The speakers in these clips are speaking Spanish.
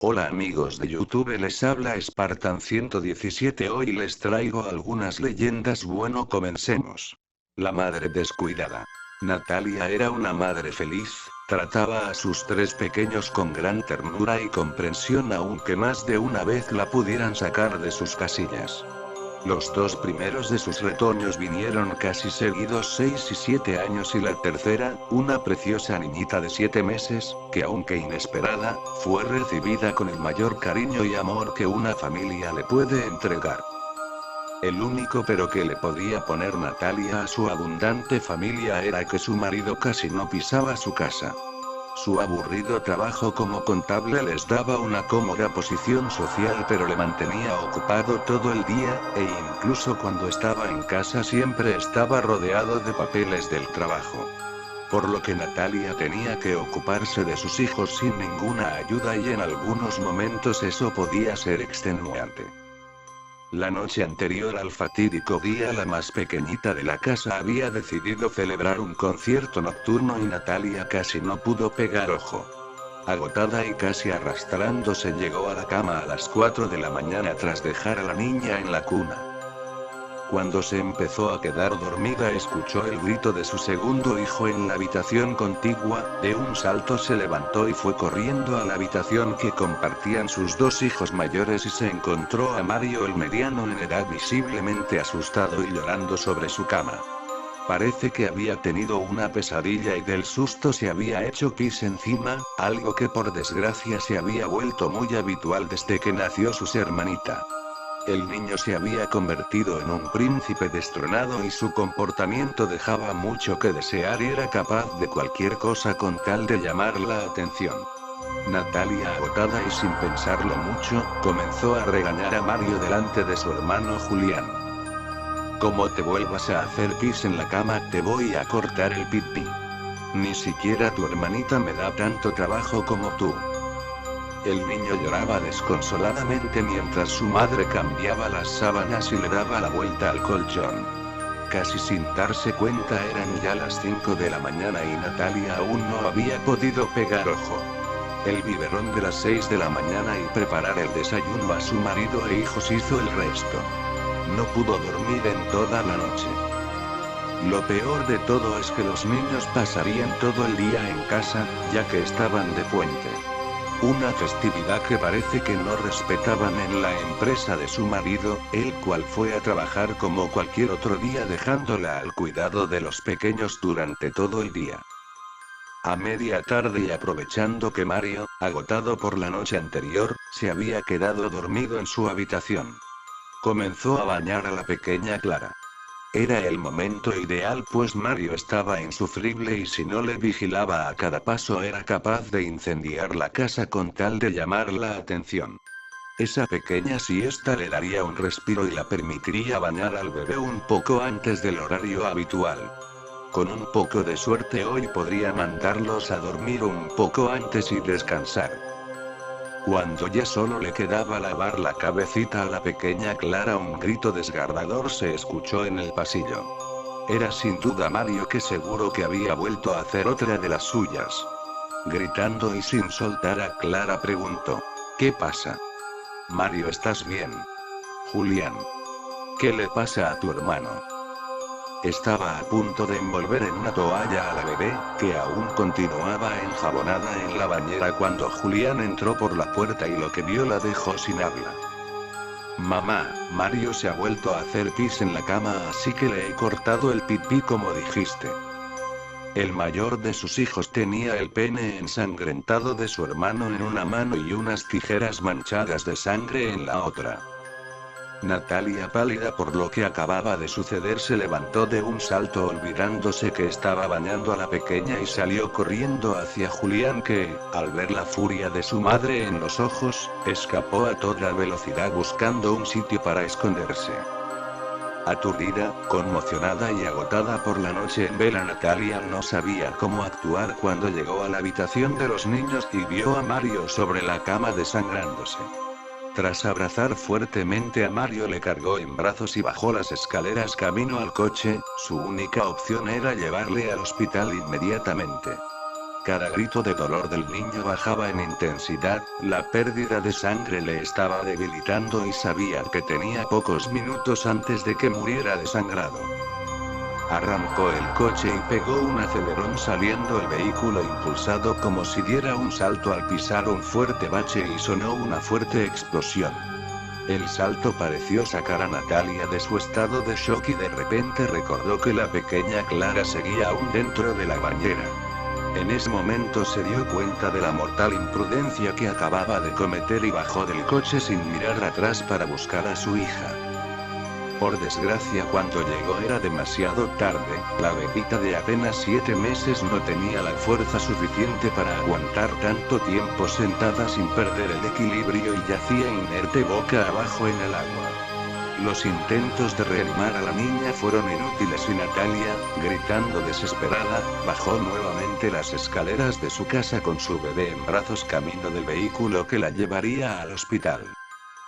Hola amigos de YouTube, les habla Spartan117. Hoy les traigo algunas leyendas. Bueno, comencemos. La madre descuidada. Natalia era una madre feliz, trataba a sus tres pequeños con gran ternura y comprensión, aunque más de una vez la pudieran sacar de sus casillas. Los dos primeros de sus retoños vinieron casi seguidos, 6 y 7 años, y la tercera, una preciosa niñita de 7 meses, que aunque inesperada, fue recibida con el mayor cariño y amor que una familia le puede entregar. El único pero que le podía poner Natalia a su abundante familia era que su marido casi no pisaba su casa. Su aburrido trabajo como contable les daba una cómoda posición social, pero le mantenía ocupado todo el día, e incluso cuando estaba en casa siempre estaba rodeado de papeles del trabajo. Por lo que Natalia tenía que ocuparse de sus hijos sin ninguna ayuda, y en algunos momentos eso podía ser extenuante. La noche anterior al fatídico día, la más pequeñita de la casa había decidido celebrar un concierto nocturno y Natalia casi no pudo pegar ojo. Agotada y casi arrastrándose, llegó a la cama a las 4 de la mañana tras dejar a la niña en la cuna. Cuando se empezó a quedar dormida, escuchó el grito de su segundo hijo en la habitación contigua. De un salto se levantó y fue corriendo a la habitación que compartían sus dos hijos mayores, y se encontró a Mario el mediano en edad, visiblemente asustado y llorando sobre su cama. Parece que había tenido una pesadilla y del susto se había hecho pis encima, algo que por desgracia se había vuelto muy habitual desde que nació su hermanita. El niño se había convertido en un príncipe destronado y su comportamiento dejaba mucho que desear, y era capaz de cualquier cosa con tal de llamar la atención. Natalia, agotada y sin pensarlo mucho, comenzó a regañar a Mario delante de su hermano Julián. Como te vuelvas a hacer pis en la cama, te voy a cortar el pipí. Ni siquiera tu hermanita me da tanto trabajo como tú. El niño lloraba desconsoladamente mientras su madre cambiaba las sábanas y le daba la vuelta al colchón. Casi sin darse cuenta eran ya las 5 de la mañana y Natalia aún no había podido pegar ojo. El biberón de las 6 de la mañana y preparar el desayuno a su marido e hijos hizo el resto. No pudo dormir en toda la noche. Lo peor de todo es que los niños pasarían todo el día en casa, ya que estaban de puente. Una festividad que parece que no respetaban en la empresa de su marido, el cual fue a trabajar como cualquier otro día, dejándola al cuidado de los pequeños durante todo el día. A media tarde, y aprovechando que Mario, agotado por la noche anterior, se había quedado dormido en su habitación, comenzó a bañar a la pequeña Clara. Era el momento ideal, pues Mario estaba insufrible y si no le vigilaba a cada paso era capaz de incendiar la casa con tal de llamar la atención. Esa pequeña siesta le daría un respiro y la permitiría bañar al bebé un poco antes del horario habitual. Con un poco de suerte hoy podría mandarlos a dormir un poco antes y descansar. Cuando ya solo le quedaba lavar la cabecita a la pequeña Clara, un grito desgarrador se escuchó en el pasillo. Era sin duda Mario, que seguro que había vuelto a hacer otra de las suyas. Gritando y sin soltar a Clara, preguntó: ¿qué pasa? Mario, ¿estás bien? Julián, ¿qué le pasa a tu hermano? Estaba a punto de envolver en una toalla a la bebé, que aún continuaba enjabonada en la bañera, cuando Julián entró por la puerta y lo que vio la dejó sin habla. Mamá, Mario se ha vuelto a hacer pis en la cama, así que le he cortado el pipí como dijiste. El mayor de sus hijos tenía el pene ensangrentado de su hermano en una mano y unas tijeras manchadas de sangre en la otra. Natalia, pálida por lo que acababa de suceder, se levantó de un salto olvidándose que estaba bañando a la pequeña y salió corriendo hacia Julián, que, al ver la furia de su madre en los ojos, escapó a toda velocidad buscando un sitio para esconderse. Aturdida, conmocionada y agotada por la noche en vela, Natalia no sabía cómo actuar cuando llegó a la habitación de los niños y vio a Mario sobre la cama desangrándose. Tras abrazar fuertemente a Mario, le cargó en brazos y bajó las escaleras camino al coche. Su única opción era llevarle al hospital inmediatamente. Cada grito de dolor del niño bajaba en intensidad, la pérdida de sangre le estaba debilitando y sabía que tenía pocos minutos antes de que muriera desangrado. Arrancó el coche y pegó un acelerón saliendo el vehículo impulsado como si diera un salto al pisar un fuerte bache y sonó una fuerte explosión. El salto pareció sacar a Natalia de su estado de shock y de repente recordó que la pequeña Clara seguía aún dentro de la bañera. En ese momento se dio cuenta de la mortal imprudencia que acababa de cometer y bajó del coche sin mirar atrás para buscar a su hija. Por desgracia, cuando llegó era demasiado tarde, la bebita de apenas 7 meses no tenía la fuerza suficiente para aguantar tanto tiempo sentada sin perder el equilibrio y yacía inerte boca abajo en el agua. Los intentos de reanimar a la niña fueron inútiles y Natalia, gritando desesperada, bajó nuevamente las escaleras de su casa con su bebé en brazos camino del vehículo que la llevaría al hospital.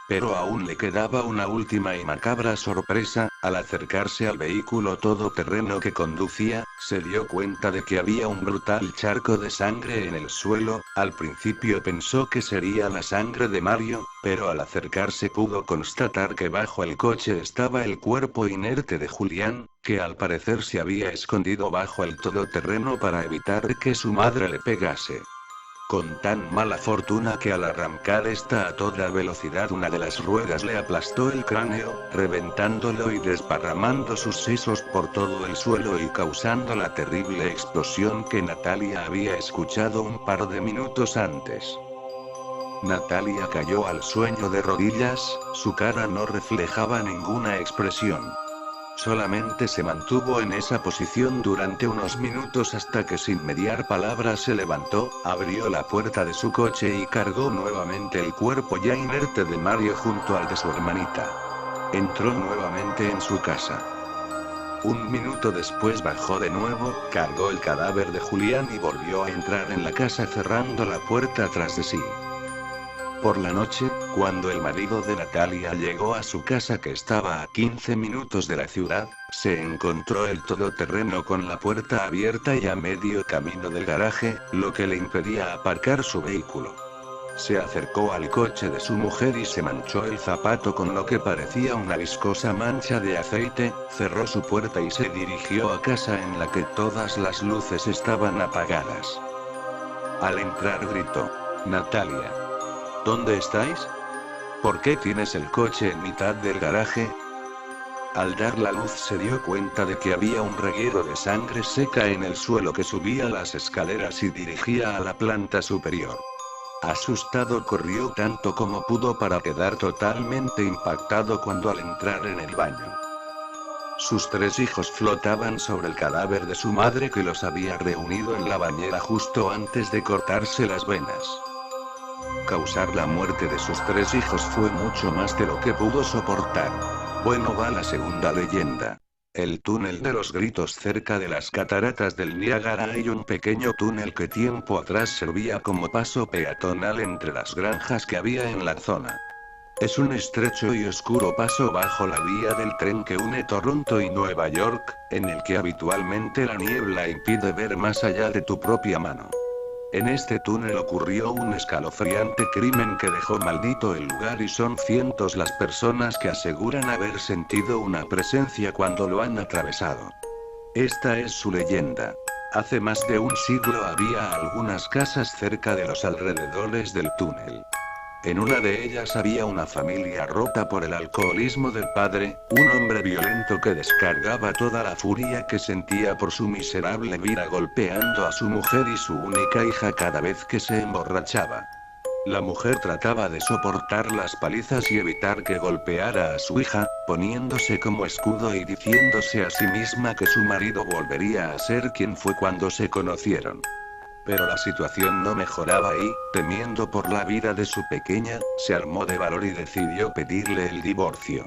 Pero aún le quedaba una última y macabra sorpresa. Al acercarse al vehículo todoterreno que conducía, se dio cuenta de que había un brutal charco de sangre en el suelo. Al principio pensó que sería la sangre de Mario, pero al acercarse pudo constatar que bajo el coche estaba el cuerpo inerte de Julián, que al parecer se había escondido bajo el todoterreno para evitar que su madre le pegase. Con tan mala fortuna que al arrancar esta a toda velocidad una de las ruedas le aplastó el cráneo, reventándolo y desparramando sus sesos por todo el suelo y causando la terrible explosión que Natalia había escuchado un par de minutos antes. Natalia cayó al suelo de rodillas, su cara no reflejaba ninguna expresión. Solamente se mantuvo en esa posición durante unos minutos hasta que sin mediar palabras se levantó, abrió la puerta de su coche y cargó nuevamente el cuerpo ya inerte de Mario junto al de su hermanita. Entró nuevamente en su casa. Un minuto después bajó de nuevo, cargó el cadáver de Julián y volvió a entrar en la casa cerrando la puerta tras de sí. Por la noche, cuando el marido de Natalia llegó a su casa que estaba a 15 minutos de la ciudad, se encontró el todoterreno con la puerta abierta y a medio camino del garaje, lo que le impedía aparcar su vehículo. Se acercó al coche de su mujer y se manchó el zapato con lo que parecía una viscosa mancha de aceite, cerró su puerta y se dirigió a casa en la que todas las luces estaban apagadas. Al entrar gritó: «Natalia, ¿dónde estáis? ¿Por qué tienes el coche en mitad del garaje?». Al dar la luz se dio cuenta de que había un reguero de sangre seca en el suelo que subía las escaleras y dirigía a la planta superior. Asustado corrió tanto como pudo para quedar totalmente impactado cuando al entrar en el baño. Sus 3 hijos flotaban sobre el cadáver de su madre que los había reunido en la bañera justo antes de cortarse las venas. Causar la muerte de sus 3 hijos fue mucho más de lo que pudo soportar. Bueno, va la segunda leyenda. El túnel de los gritos cerca de las cataratas del Niágara. Hay un pequeño túnel que tiempo atrás servía como paso peatonal entre las granjas que había en la zona. Es un estrecho y oscuro paso bajo la vía del tren que une Toronto y Nueva York, en el que habitualmente la niebla impide ver más allá de tu propia mano. En este túnel ocurrió un escalofriante crimen que dejó maldito el lugar y son cientos las personas que aseguran haber sentido una presencia cuando lo han atravesado. Esta es su leyenda. Hace más de un siglo había algunas casas cerca de los alrededores del túnel. En una de ellas había una familia rota por el alcoholismo del padre, un hombre violento que descargaba toda la furia que sentía por su miserable vida golpeando a su mujer y su única hija cada vez que se emborrachaba. La mujer trataba de soportar las palizas y evitar que golpeara a su hija, poniéndose como escudo y diciéndose a sí misma que su marido volvería a ser quien fue cuando se conocieron. Pero la situación no mejoraba y, temiendo por la vida de su pequeña, se armó de valor y decidió pedirle el divorcio.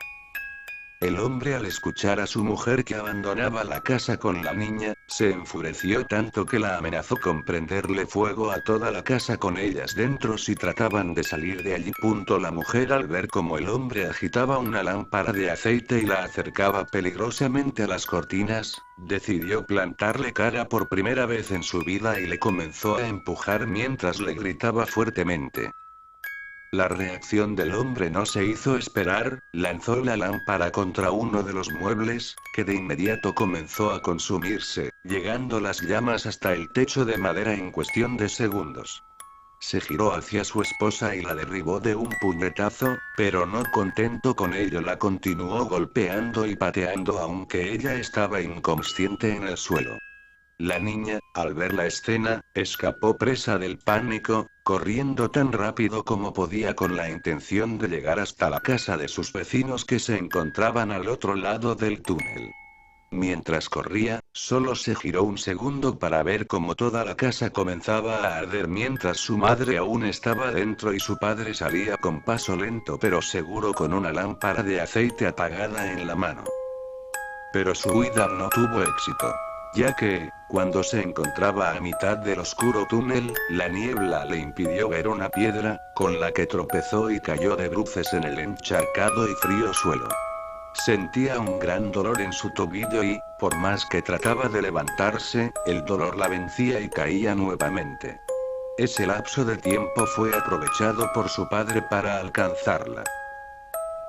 El hombre, al escuchar a su mujer que abandonaba la casa con la niña, se enfureció tanto que la amenazó con prenderle fuego a toda la casa con ellas dentro si trataban de salir de allí. La mujer, al ver cómo el hombre agitaba una lámpara de aceite y la acercaba peligrosamente a las cortinas, decidió plantarle cara por primera vez en su vida y le comenzó a empujar mientras le gritaba fuertemente. La reacción del hombre no se hizo esperar, lanzó la lámpara contra uno de los muebles, que de inmediato comenzó a consumirse, llegando las llamas hasta el techo de madera en cuestión de segundos. Se giró hacia su esposa y la derribó de un puñetazo, pero no contento con ello la continuó golpeando y pateando aunque ella estaba inconsciente en el suelo. La niña, al ver la escena, escapó presa del pánico, corriendo tan rápido como podía con la intención de llegar hasta la casa de sus vecinos que se encontraban al otro lado del túnel. Mientras corría, solo se giró un segundo para ver cómo toda la casa comenzaba a arder mientras su madre aún estaba dentro y su padre salía con paso lento pero seguro con una lámpara de aceite apagada en la mano. Pero su huida no tuvo éxito, ya que, cuando se encontraba a mitad del oscuro túnel, la niebla le impidió ver una piedra, con la que tropezó y cayó de bruces en el encharcado y frío suelo. Sentía un gran dolor en su tobillo y, por más que trataba de levantarse, el dolor la vencía y caía nuevamente. Ese lapso de tiempo fue aprovechado por su padre para alcanzarla.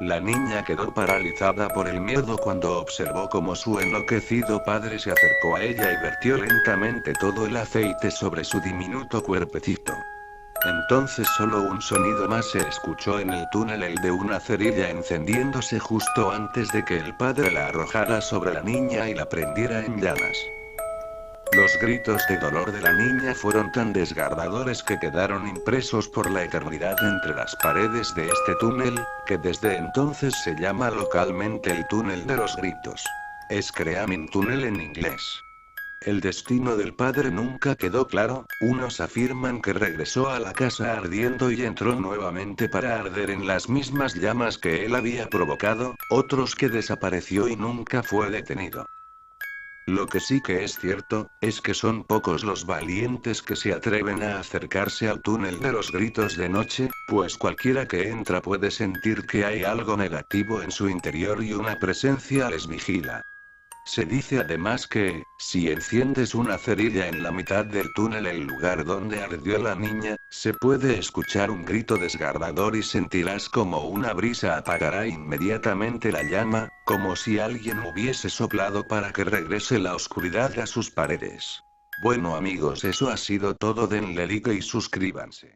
La niña quedó paralizada por el miedo cuando observó cómo su enloquecido padre se acercó a ella y vertió lentamente todo el aceite sobre su diminuto cuerpecito. Entonces solo un sonido más se escuchó en el túnel, el de una cerilla encendiéndose justo antes de que el padre la arrojara sobre la niña y la prendiera en llamas. Los gritos de dolor de la niña fueron tan desgarradores que quedaron impresos por la eternidad entre las paredes de este túnel, que desde entonces se llama localmente el túnel de los gritos. Screaming Tunnel en inglés. El destino del padre nunca quedó claro, unos afirman que regresó a la casa ardiendo y entró nuevamente para arder en las mismas llamas que él había provocado, otros que desapareció y nunca fue detenido. Lo que sí que es cierto, es que son pocos los valientes que se atreven a acercarse al túnel de los gritos de noche, pues cualquiera que entra puede sentir que hay algo negativo en su interior y una presencia les vigila. Se dice además que, si enciendes una cerilla en la mitad del túnel, el lugar donde ardió la niña, se puede escuchar un grito desgarrador y sentirás como una brisa apagará inmediatamente la llama, como si alguien hubiese soplado para que regrese la oscuridad a sus paredes. Bueno amigos, eso ha sido todo, denle like y suscríbanse.